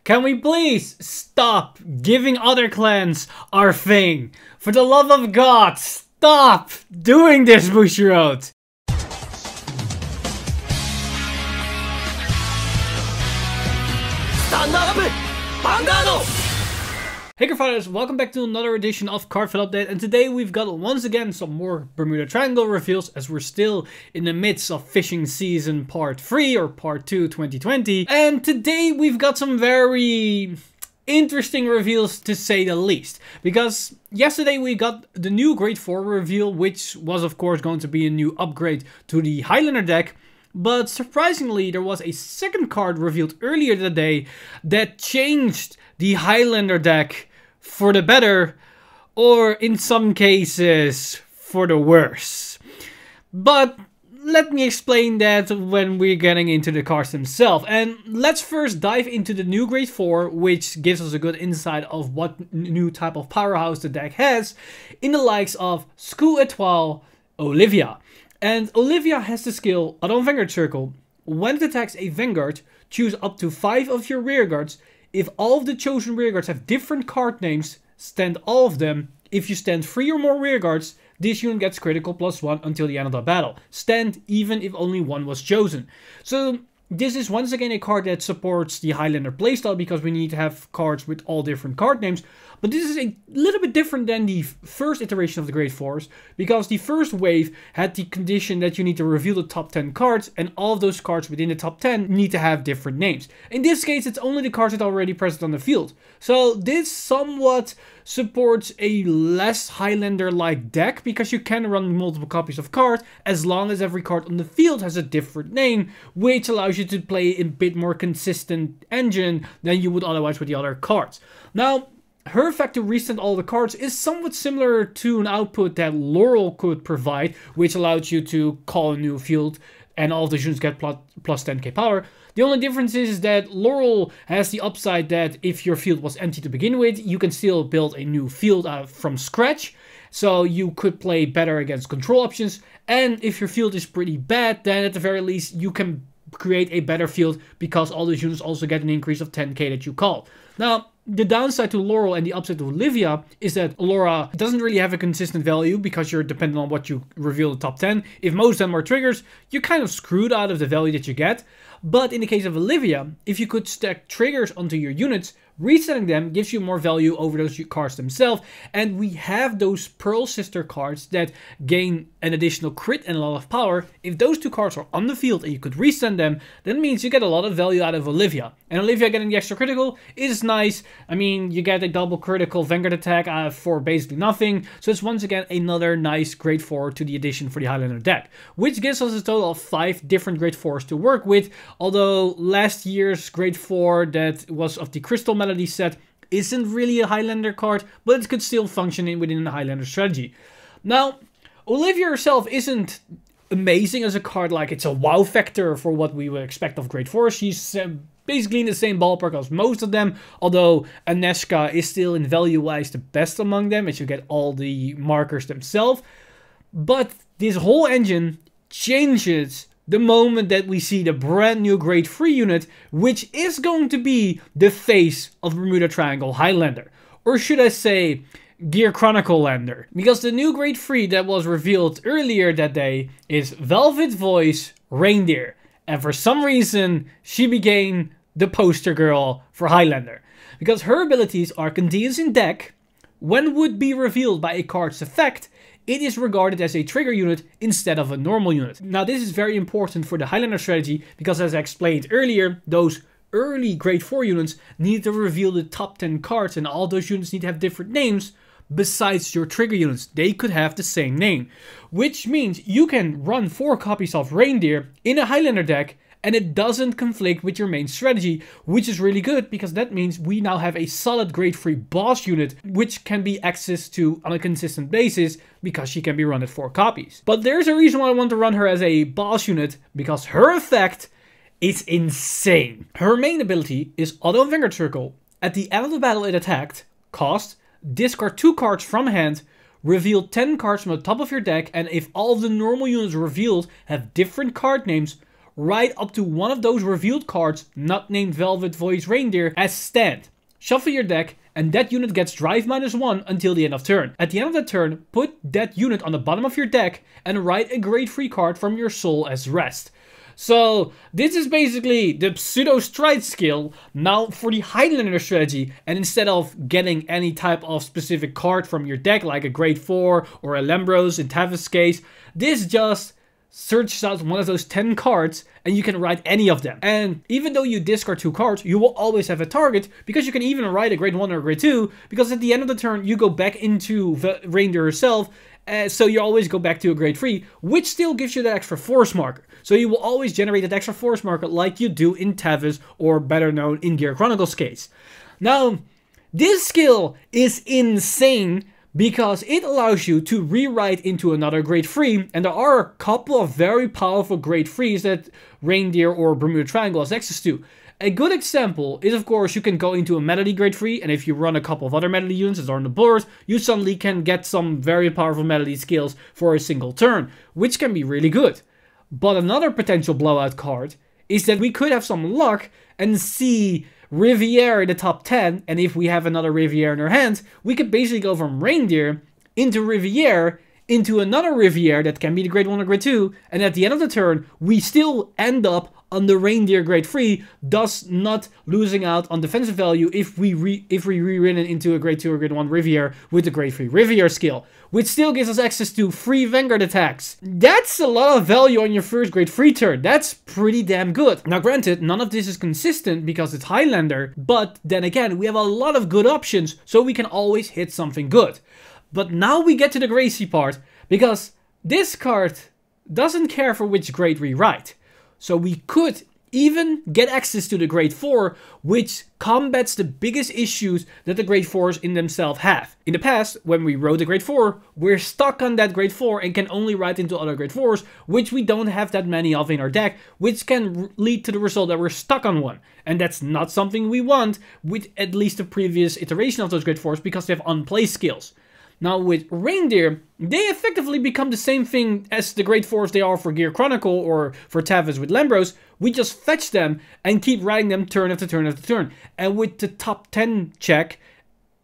Can we please stop giving other clans our thing? For the love of God, stop doing this, Bushiroad! Stand up! Vanguard! Hey Cardfighters, welcome back to another edition of Cardfight Update, and today we've got once again some more Bermuda Triangle reveals as we're still in the midst of fishing season part 3 or part 2 2020, and today we've got some very interesting reveals to say the least, because yesterday we got the new grade 4 reveal, which was of course going to be a new upgrade to the Highlander deck. But surprisingly, there was a second card revealed earlier today that changed the Highlander deck for the better, or in some cases for the worse. But let me explain that when we're getting into the cards themselves. And let's first dive into the new grade 4, which gives us a good insight of what new type of powerhouse the deck has in the likes of School Etoile, Olyvia. And Olyvia has the skill, on Vanguard Circle, when it attacks a Vanguard, choose up to 5 of your rearguards. If all of the chosen rearguards have different card names, stand all of them. If you stand 3 or more rearguards, this unit gets critical +1 until the end of the battle. Stand even if only one was chosen. So this is once again a card that supports the Highlander playstyle because we need to have cards with all different card names. But this is a little bit different than the first iteration of the Grade 4s, because the first wave had the condition that you need to reveal the top 10 cards, and all of those cards within the top 10 need to have different names. In this case, it's only the cards that are already present on the field. So this somewhat supports a less Highlander-like deck, because you can run multiple copies of cards as long as every card on the field has a different name, which allows you to play a bit more consistent engine than you would otherwise with the other cards. Now, her effect to reset all the cards is somewhat similar to an output that Laurel could provide, which allows you to call a new field and all of the units get plus 10k power. The only difference is that Laurel has the upside that if your field was empty to begin with, you can still build a new field from scratch. So you could play better against control options. And if your field is pretty bad, then at the very least you can create a better field because all those units also get an increase of 10k that you call. Now, the downside to Laurel and the upside to Olyvia is that Laura doesn't really have a consistent value because you're dependent on what you reveal the top 10. If most of them are triggers, you're kind of screwed out of the value that you get. But in the case of Olyvia, if you could stack triggers onto your units, resetting them gives you more value over those cards themselves. And we have those Pearl Sister cards that gain an additional crit and a lot of power. If those two cards are on the field and you could resend them, that means you get a lot of value out of Olyvia. And Olyvia getting the extra critical is nice. I mean, you get a double critical Vanguard attack for basically nothing. So it's once again another nice grade 4 to the addition for the Highlander deck, which gives us a total of 5 different grade 4s to work with. Although last year's grade 4 that was of the Crystal Melody set isn't really a Highlander card, but it could still function within the Highlander strategy. Now, Olyvia herself isn't amazing as a card, like it's a wow factor for what we would expect of grade 4. She's basically in the same ballpark as most of them, although Aneshka is still in value-wise the best among them, as you get all the markers themselves. But this whole engine changes the moment that we see the brand new grade 3 unit, which is going to be the face of Bermuda Triangle Highlander. Or should I say, Gear Chronicle Lander. Because the new grade 3 that was revealed earlier that day is Velvet Voice Raindear. And for some reason, she became the poster girl for Highlander. Because her abilities are continuous in deck. When would be revealed by a card's effect, it is regarded as a trigger unit instead of a normal unit. Now this is very important for the Highlander strategy because, as I explained earlier, those early grade 4 units need to reveal the top 10 cards, and all those units need to have different names besides your trigger units. They could have the same name, which means you can run 4 copies of Raindear in a Highlander deck and it doesn't conflict with your main strategy, which is really good because that means we now have a solid grade 3 boss unit which can be accessed to on a consistent basis because she can be run at 4 copies. But there's a reason why I want to run her as a boss unit, because her effect is insane. Her main ability is Auto Vanguard Circle. At the end of the battle it attacked, cost, discard 2 cards from hand, reveal 10 cards from the top of your deck, and if all of the normal units revealed have different card names, write up to one of those revealed cards, not named Velvet Voice Reindeer, as stand. Shuffle your deck, and that unit gets drive -1 until the end of turn. At the end of the turn, put that unit on the bottom of your deck and write a grade 3 card from your soul as rest. So this is basically the pseudo stride skill now for the Highlander strategy, and instead of getting any type of specific card from your deck like a grade 4 or a Lembros in Tavis case, this just searches out one of those 10 cards and you can write any of them. And even though you discard 2 cards, you will always have a target, because you can even write a grade 1 or a grade 2, because at the end of the turn you go back into Reindeer herself, so you always go back to a grade 3, which still gives you that extra force marker. So you will always generate that extra force marker like you do in Tavis, or better known in Gear Chronicles case. Now, this skill is insane, because it allows you to rewrite into another grade 3, and there are a couple of very powerful grade 3s that Reindeer or Bermuda Triangle has access to. A good example is, of course, you can go into a Melody grade 3, and if you run a couple of other Melody units that are on the board, you suddenly can get some very powerful Melody skills for a single turn, which can be really good. But another potential blowout card is that we could have some luck and see Riviere in the top 10, and if we have another Riviere in our hand, we could basically go from Reindeer into Riviere into another Riviere that can be the grade 1 or grade 2, and at the end of the turn, we still end up on the Reindeer grade 3, thus not losing out on defensive value if we rewrite it into a grade 2 or grade 1 Riviere with the grade 3 Riviere skill, which still gives us access to free Vanguard attacks. That's a lot of value on your first grade 3 turn. That's pretty damn good. Now granted, none of this is consistent because it's Highlander, but then again, we have a lot of good options, so we can always hit something good. But now we get to the crazy part, because this card doesn't care for which grade we write. So we could even get access to the grade 4, which combats the biggest issues that the grade 4s in themselves have. In the past, when we wrote the grade 4, we're stuck on that grade 4 and can only write into other grade 4s, which we don't have that many of in our deck, which can lead to the result that we're stuck on one. And that's not something we want with at least the previous iteration of those grade 4s, because they have unplay skills. Now with Reindeer, they effectively become the same thing as the grade 4s they are for Gear Chronicle or for Tavis with Lembros. We just fetch them and keep riding them turn after turn after turn. And with the top 10 check,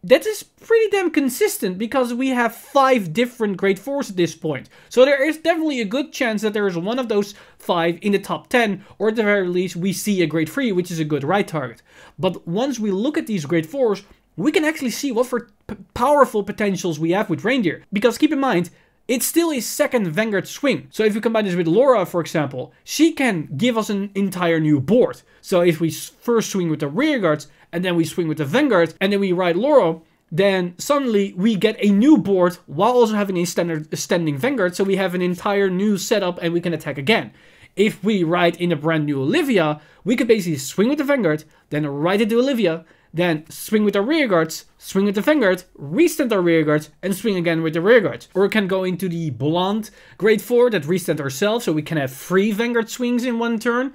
that is pretty damn consistent, because we have 5 different grade 4s at this point. So there is definitely a good chance that there is one of those 5 in the top 10, or at the very least we see a grade 3, which is a good right target. But once we look at these grade 4s, we can actually see what for powerful potentials we have with Reindeer. Because keep in mind, it's still a second Vanguard swing. So if you combine this with Laura, for example, she can give us an entire new board. So if we first swing with the rear guards, and then we swing with the Vanguard, and then we ride Laura, then suddenly we get a new board while also having a standing Vanguard. So we have an entire new setup and we can attack again. If we ride in a brand new Olyvia, we could basically swing with the Vanguard, then ride into Olyvia, then swing with our rear guards, swing with the Vanguard, restand our rear guards, and swing again with the rear guards. Or we can go into the Blonde grade 4 that restand ourselves, so we can have 3 Vanguard swings in one turn.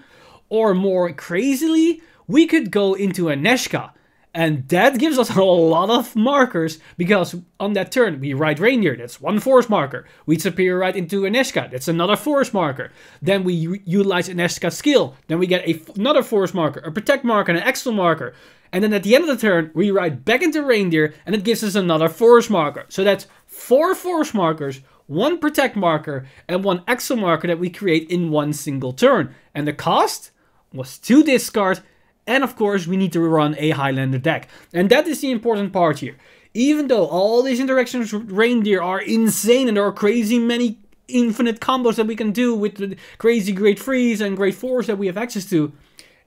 Or more crazily, we could go into a Neshka. And that gives us a lot of markers, because on that turn we ride Reindeer, that's 1 force marker. We superior ride into a Neshka, that's another force marker. Then we utilize a Neshka skill, then we get another force marker, a protect marker, and an excel marker. And then at the end of the turn, we ride back into Reindeer, and it gives us another force marker. So that's 4 force markers, 1 protect marker, and 1 excel marker that we create in one single turn. And the cost was 2 discard, and of course we need to run a Highlander deck. And that is the important part here. Even though all these interactions with Reindeer are insane, and there are crazy many infinite combos that we can do with the crazy grade 3s and grade 4s that we have access to,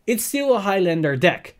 it's still a Highlander deck.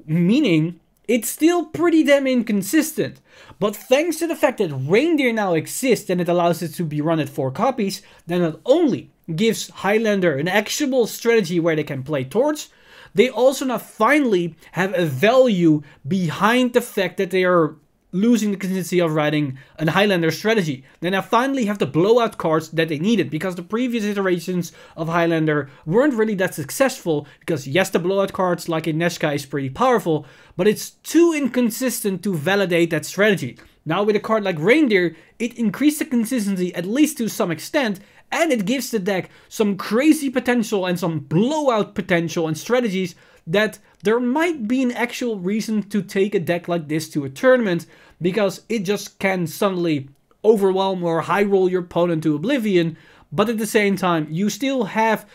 Meaning, it's still pretty damn inconsistent. But thanks to the fact that Reindeer now exists and it allows it to be run at 4 copies, then not only gives Highlander an actual strategy where they can play towards, they also now finally have a value behind the fact that they are losing the consistency of riding a Highlander strategy. They now finally have the blowout cards that they needed, because the previous iterations of Highlander weren't really that successful, because yes, the blowout cards like in Neshka is pretty powerful, but it's too inconsistent to validate that strategy. Now with a card like Reindeer, it increased the consistency at least to some extent, and it gives the deck some crazy potential and some blowout potential and strategies that there might be an actual reason to take a deck like this to a tournament, because it just can suddenly overwhelm or high roll your opponent to oblivion, but at the same time you still have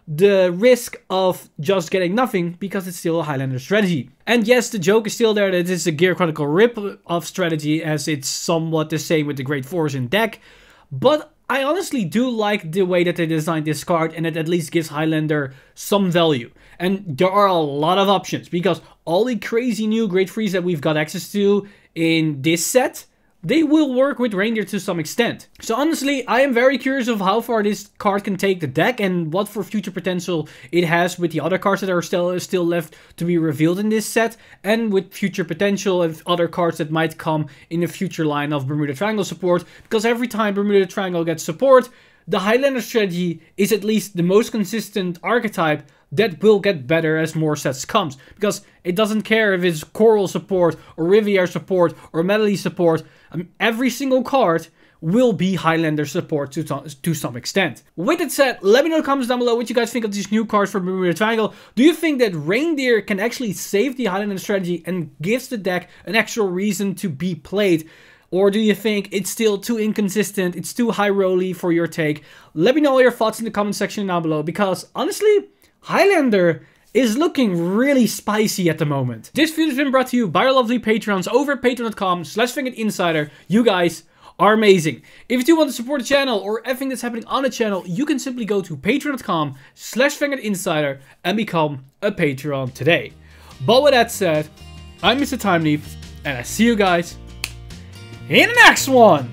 the risk of just getting nothing because it's still a Highlander strategy. And yes, the joke is still there that it's a Gear Chronicle rip-off strategy, as it's somewhat the same with the Great Force in deck, but I honestly do like the way that they designed this card, and it at least gives Highlander some value. And there are a lot of options, because all the crazy new Great Freeze that we've got access to in this set, they will work with Reindeer to some extent. So honestly, I am very curious of how far this card can take the deck and what for future potential it has with the other cards that are still left to be revealed in this set, and with future potential of other cards that might come in the future line of Bermuda Triangle support, because every time Bermuda Triangle gets support, the Highlander strategy is at least the most consistent archetype that will get better as more sets comes, because it doesn't care if it's Coral support or Riviere support or Medley support. Every single card will be Highlander support to some extent. With that said, let me know in the comments down below what you guys think of these new cards for Bermuda Triangle. Do you think that Reindeer can actually save the Highlander strategy and gives the deck an actual reason to be played? Or do you think it's still too inconsistent, it's too high rolly for your take? Let me know all your thoughts in the comment section down below, because honestly, Highlander is looking really spicy at the moment. This video has been brought to you by our lovely Patreons over at patreon.com/VanguardInsider. You guys are amazing. If you do want to support the channel or everything that's happening on the channel, you can simply go to patreon.com/VanguardInsider and become a Patreon today. But with that said, I'm Mr. Timeleaf, and I see you guys in the next one!